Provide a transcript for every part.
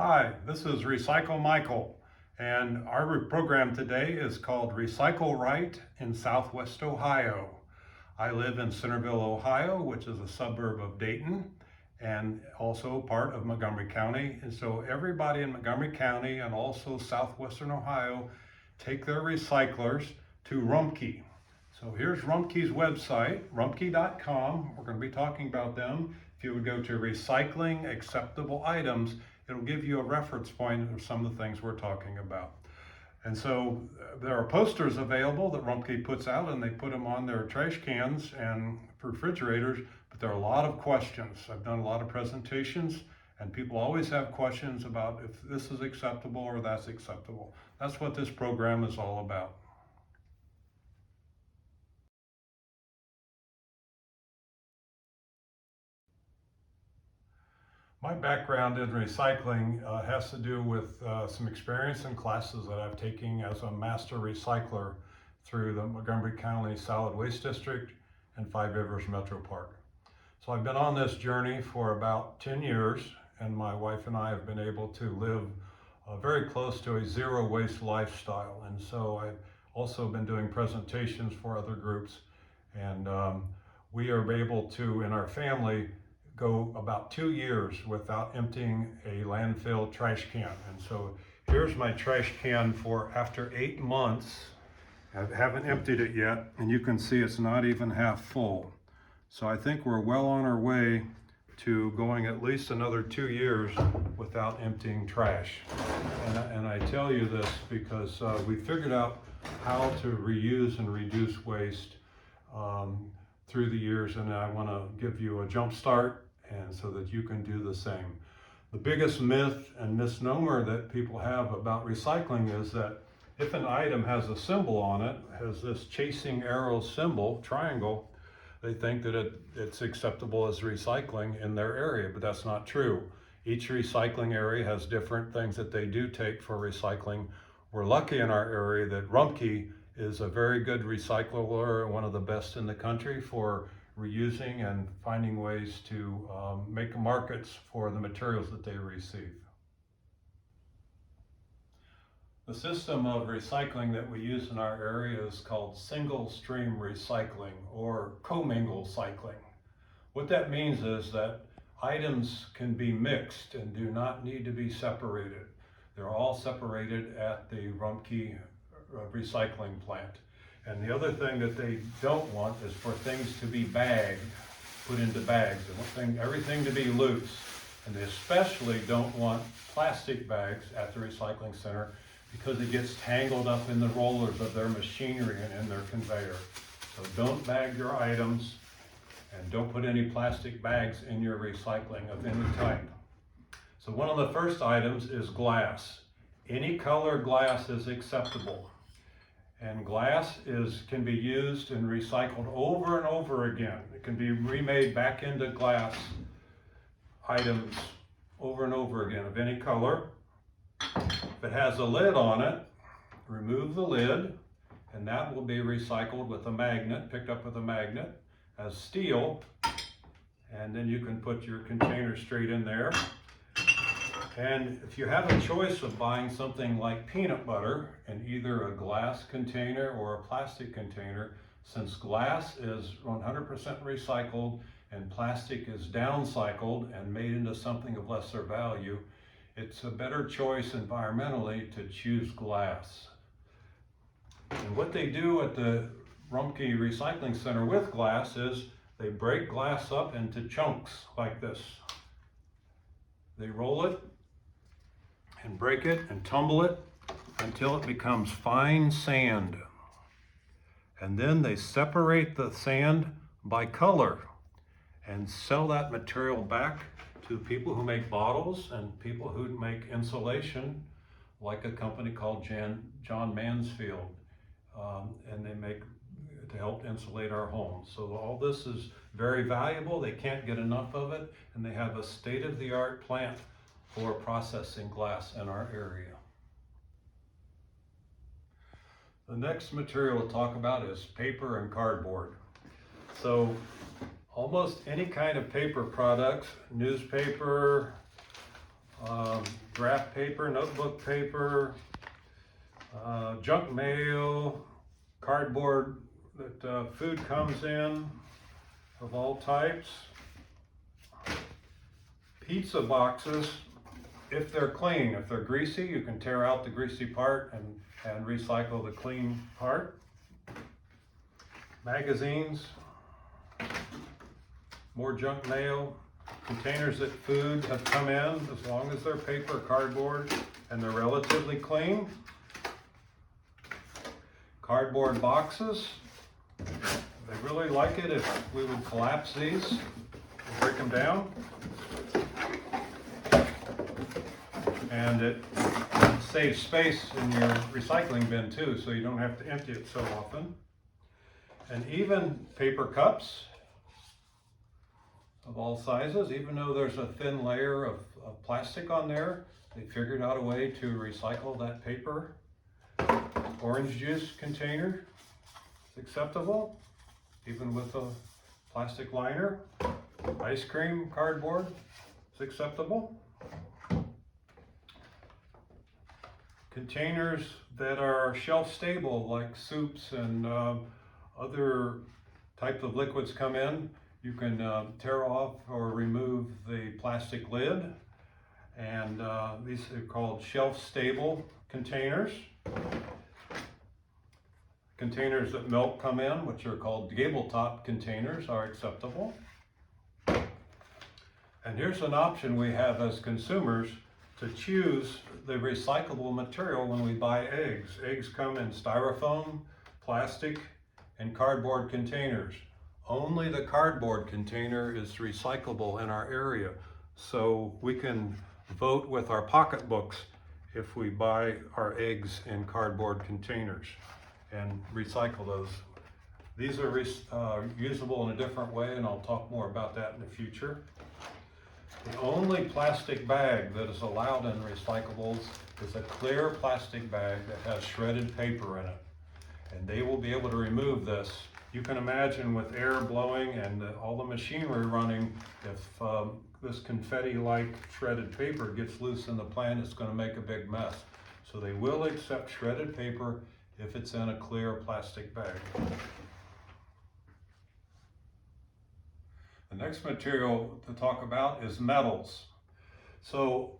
Hi, this is Recycle Michael, and our program today is called Recycle Right in Southwest Ohio. I live in Centerville, Ohio, which is a suburb of Dayton and also part of Montgomery County. And so everybody in Montgomery County and also Southwestern Ohio take their recyclers to Rumpke. So here's Rumpke's website, rumpke.com. We're going to be talking about them. If you would go to recycling acceptable items, it'll give you a reference point of some of the things we're talking about. And so there are posters available that Rumpke puts out, and they put them on their trash cans and refrigerators, but there are a lot of questions. I've done a lot of presentations, and people always have questions about if this is acceptable or that's acceptable. That's what this program is all about. My background in recycling has to do with some experience in classes that I've taken as a master recycler through the Montgomery County Solid Waste District and Five Rivers Metro Park. So I've been on this journey for about 10 years, and my wife and I have been able to live very close to a zero waste lifestyle. And so I've also been doing presentations for other groups, and we are able to, in our family, go about 2 years without emptying a landfill trash can. And so here's my trash can for after 8 months. I haven't emptied it yet, and you can see it's not even half full. So I think we're well on our way to going at least another 2 years without emptying trash. And I tell you this because we figured out how to reuse and reduce waste through the years, and I want to give you a jump start and so that you can do the same. The biggest myth and misnomer that people have about recycling is that if an item has a symbol on it, has this chasing arrow symbol, triangle, they think that it's acceptable as recycling in their area, but that's not true. Each recycling area has different things that they do take for recycling. We're lucky in our area that Rumpke is a very good recycler, one of the best in the country for reusing and finding ways to make markets for the materials that they receive. The system of recycling that we use in our area is called single stream recycling or co-mingled cycling. What that means is that items can be mixed and do not need to be separated. They're all separated at the Rumpke recycling plant. And the other thing that they don't want is for things to be bagged, put into bags. They want everything to be loose. And they especially don't want plastic bags at the recycling center because it gets tangled up in the rollers of their machinery and in their conveyor. So don't bag your items and don't put any plastic bags in your recycling of any type. So one of the first items is glass. Any color glass is acceptable. And glass can be used and recycled over and over again. It can be remade back into glass items over and over again of any color. If it has a lid on it, remove the lid, and that will be recycled with a magnet, picked up with a magnet as steel. And then you can put your container straight in there. And if you have a choice of buying something like peanut butter in either a glass container or a plastic container, since glass is 100% recycled and plastic is downcycled and made into something of lesser value, it's a better choice environmentally to choose glass. And what they do at the Rumpke Recycling Center with glass is they break glass up into chunks like this. They roll it and break it and tumble it until it becomes fine sand. And then they separate the sand by color and sell that material back to people who make bottles and people who make insulation, like a company called John Mansfield. And they make to help insulate our homes. So all this is very valuable. They can't get enough of it, and they have a state-of-the-art plant for processing glass in our area. The next material we'll talk about is paper and cardboard. So almost any kind of paper products, newspaper, graph paper, notebook paper, junk mail, cardboard that food comes in of all types, pizza boxes, if they're clean. If they're greasy, you can tear out the greasy part and recycle the clean part. Magazines, more junk mail, containers that food have come in, as long as they're paper, cardboard, and they're relatively clean. Cardboard boxes, they really like it if we would collapse these and break them down. And it saves space in your recycling bin too, so you don't have to empty it so often. And even paper cups of all sizes, even though there's a thin layer of plastic on there, they figured out a way to recycle that paper. Orange juice container is acceptable, even with a plastic liner. Ice cream cardboard is acceptable. Containers that are shelf stable, like soups and other types of liquids come in, you can tear off or remove the plastic lid, and these are called shelf stable containers. Containers that milk come in, which are called gable top containers, are acceptable. And here's an option we have as consumers to choose the recyclable material when we buy eggs. Eggs come in styrofoam, plastic, and cardboard containers. Only the cardboard container is recyclable in our area. So we can vote with our pocketbooks if we buy our eggs in cardboard containers and recycle those. These are usable in a different way, and I'll talk more about that in the future. The only plastic bag that is allowed in recyclables is a clear plastic bag that has shredded paper in it. And they will be able to remove this. You can imagine with air blowing and all the machinery running, if this confetti-like shredded paper gets loose in the plant, it's going to make a big mess. So they will accept shredded paper if it's in a clear plastic bag. The next material to talk about is metals. So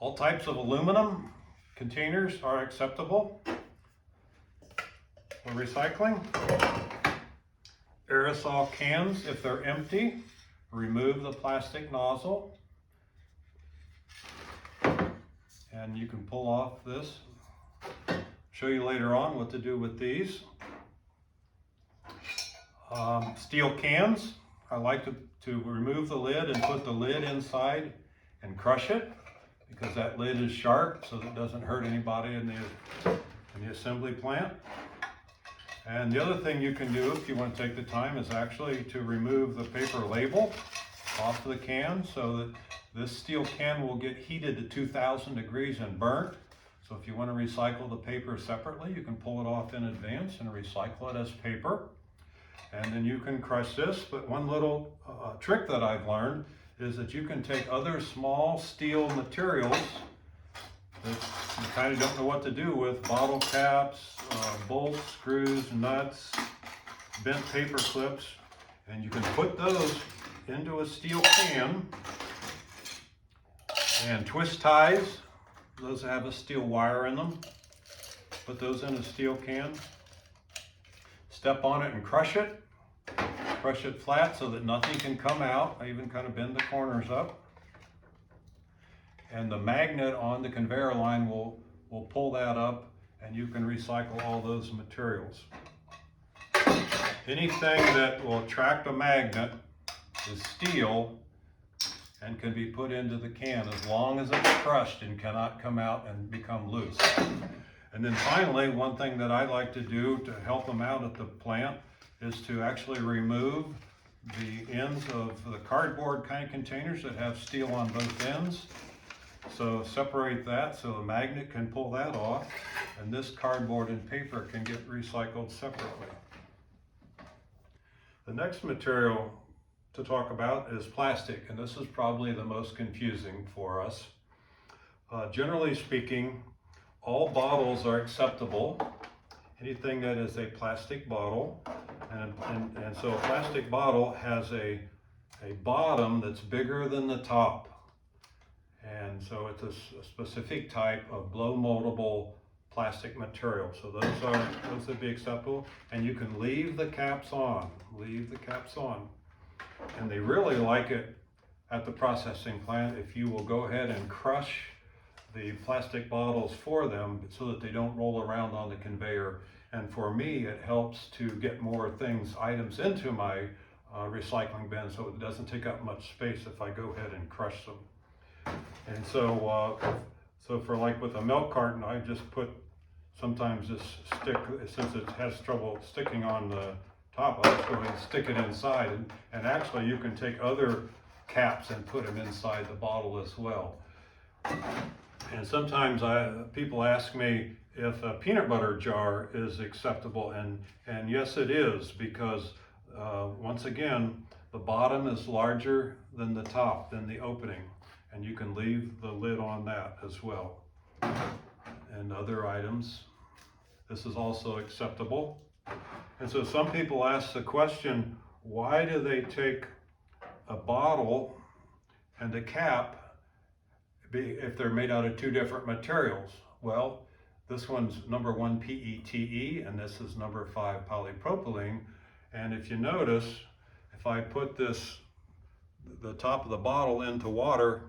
all types of aluminum containers are acceptable for recycling. Aerosol cans, if they're empty, remove the plastic nozzle. And you can pull off this. Show you later on what to do with these. Steel cans, I like to remove the lid and put the lid inside and crush it, because that lid is sharp, so that it doesn't hurt anybody in the assembly plant. And the other thing you can do if you want to take the time is actually to remove the paper label off the can, so that this steel can will get heated to 2,000 degrees and burnt. So if you want to recycle the paper separately, you can pull it off in advance and recycle it as paper. And then you can crush this, but one little trick that I've learned is that you can take other small steel materials that you kind of don't know what to do with, bottle caps, bolts, screws, nuts, bent paper clips, and you can put those into a steel can, and twist ties, those have a steel wire in them, put those in a steel can, step on it and crush it flat so that nothing can come out. I even kind of bend the corners up. And the magnet on the conveyor line will pull that up, and you can recycle all those materials. Anything that will attract a magnet is steel and can be put into the can as long as it's crushed and cannot come out and become loose. And then finally, one thing that I like to do to help them out at the plant is to actually remove the ends of the cardboard kind of containers that have steel on both ends. So separate that so the magnet can pull that off, and this cardboard and paper can get recycled separately. The next material to talk about is plastic, and this is probably the most confusing for us. Generally speaking, all bottles are acceptable. Anything that is a plastic bottle, and so a plastic bottle has a bottom that's bigger than the top. And so it's a specific type of blow moldable plastic material. So those would be acceptable. And you can leave the caps on, And they really like it at the processing plant if you will go ahead and crush the plastic bottles for them so that they don't roll around on the conveyor. And for me, it helps to get more items into my recycling bin, so it doesn't take up much space if I go ahead and crush them. And so for like with a milk carton, I just sometimes this stick, since it has trouble sticking on the top, I'll just go ahead and stick it inside. And actually you can take other caps and put them inside the bottle as well. And sometimes people ask me if a peanut butter jar is acceptable, and yes it is, because once again, the bottom is larger than the top, than the opening, and you can leave the lid on that as well. And other items, this is also acceptable. And so some people ask the question, why do they take a bottle and a cap if they're made out of two different materials? Well, this one's number 1 PETE, and this is number 5 polypropylene. And if you notice, if I put the top of the bottle into water,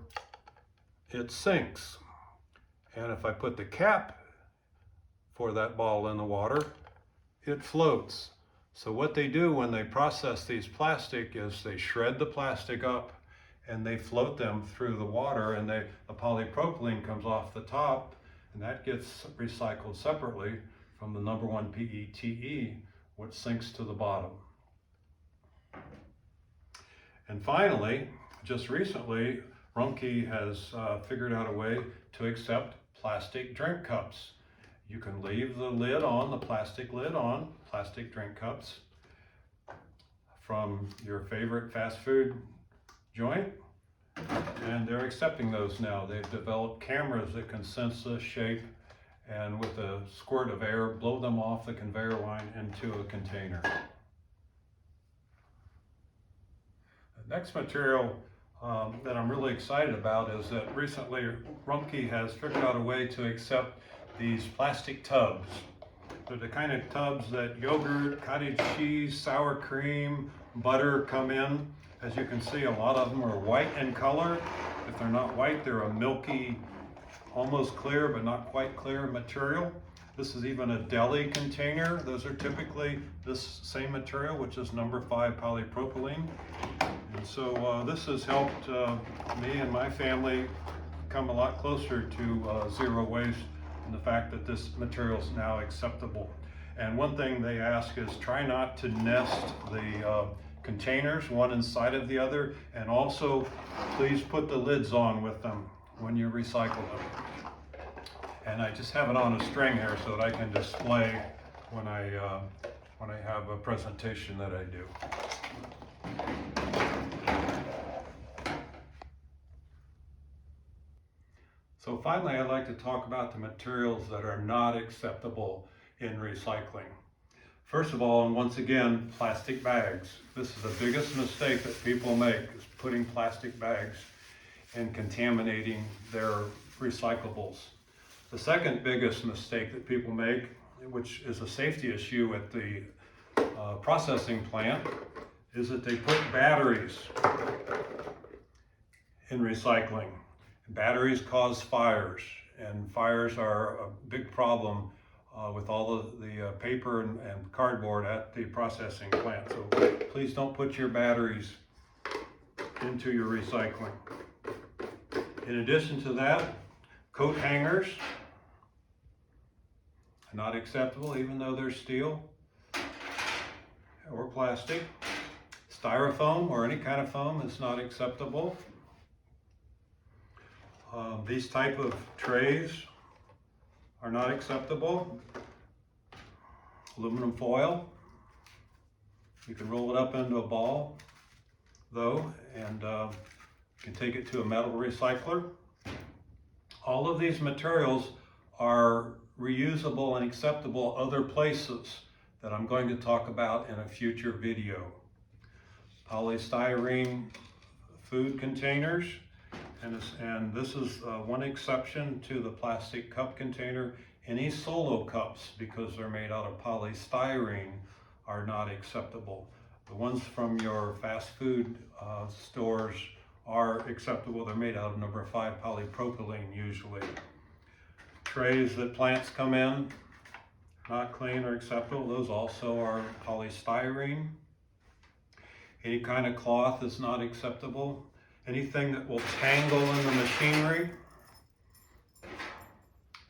it sinks. And if I put the cap for that bottle in the water, it floats. So what they do when they process these plastic is they shred the plastic up and they float them through the water, and the polypropylene comes off the top, and that gets recycled separately from the number 1 PETE, which sinks to the bottom. And finally, just recently, Rumpke has figured out a way to accept plastic drink cups. You can leave the lid on, the plastic lid on, plastic drink cups from your favorite fast food joint, and they're accepting those now. They've developed cameras that can sense the shape and with a squirt of air blow them off the conveyor line into a container. The next material that I'm really excited about is that recently Rumpke has figured out a way to accept these plastic tubs. They're the kind of tubs that yogurt, cottage cheese, sour cream, butter come in. As you can see, a lot of them are white in color. If they're not white, they're a milky, almost clear but not quite clear material. This is even a deli container. Those are typically this same material, which is number 5 polypropylene. And so this has helped me and my family come a lot closer to zero waste, and the fact that this material is now acceptable. And one thing they ask is try not to nest the containers one inside of the other, and also please put the lids on with them when you recycle them. And I just have it on a string here so that I can display when I have a presentation that I do. So finally, I'd like to talk about the materials that are not acceptable in recycling. First of all, and once again, plastic bags. This is the biggest mistake that people make, is putting plastic bags and contaminating their recyclables. The second biggest mistake that people make, which is a safety issue at the processing plant, is that they put batteries in recycling. Batteries cause fires, and fires are a big problem with all the paper and cardboard at the processing plant. So please don't put your batteries into your recycling. In addition to that, coat hangers are not acceptable, even though they're steel or plastic. Styrofoam or any kind of foam is not acceptable. These type of trays are not acceptable. Aluminum foil, you can roll it up into a ball though, and you can take it to a metal recycler. All of these materials are reusable and acceptable other places that I'm going to talk about in a future video. Polystyrene food containers, and this is one exception to the plastic cup container. Any solo cups, because they're made out of polystyrene, are not acceptable. The ones from your fast food stores are acceptable. They're made out of number 5 polypropylene usually. Trays that plants come in, not clean or acceptable. Those also are polystyrene. Any kind of cloth is not acceptable. Anything that will tangle in the machinery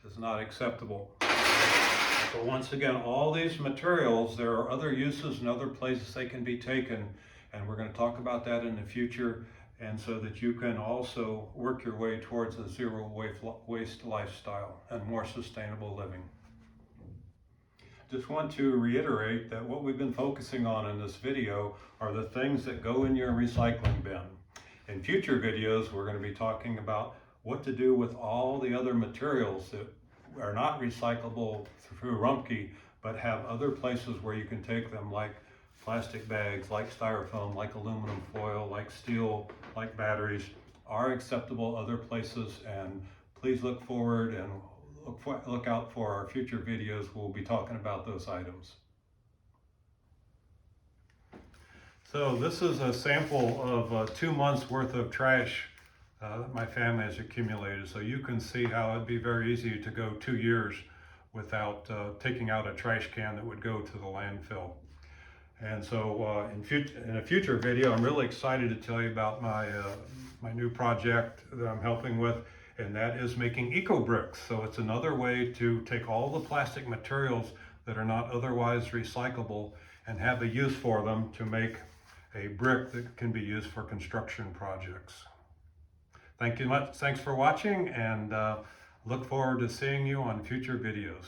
is not acceptable. So once again, all these materials, there are other uses and other places they can be taken, and we're going to talk about that in the future, and so that you can also work your way towards a zero waste lifestyle and more sustainable living. Just want to reiterate that what we've been focusing on in this video are the things that go in your recycling bin. In future videos, we're going to be talking about what to do with all the other materials that are not recyclable through Rumpke, but have other places where you can take them, like plastic bags, like styrofoam, like aluminum foil, like steel, like batteries, are acceptable other places. And please look forward and look out for our future videos. We'll be talking about those items. So this is a sample of 2 months worth of trash that my family has accumulated. So you can see how it'd be very easy to go 2 years without taking out a trash can that would go to the landfill. And so in a future video, I'm really excited to tell you about my new project that I'm helping with, and that is making eco bricks. So it's another way to take all the plastic materials that are not otherwise recyclable and have a use for them to make a brick that can be used for construction projects. Thanks for watching, and look forward to seeing you on future videos.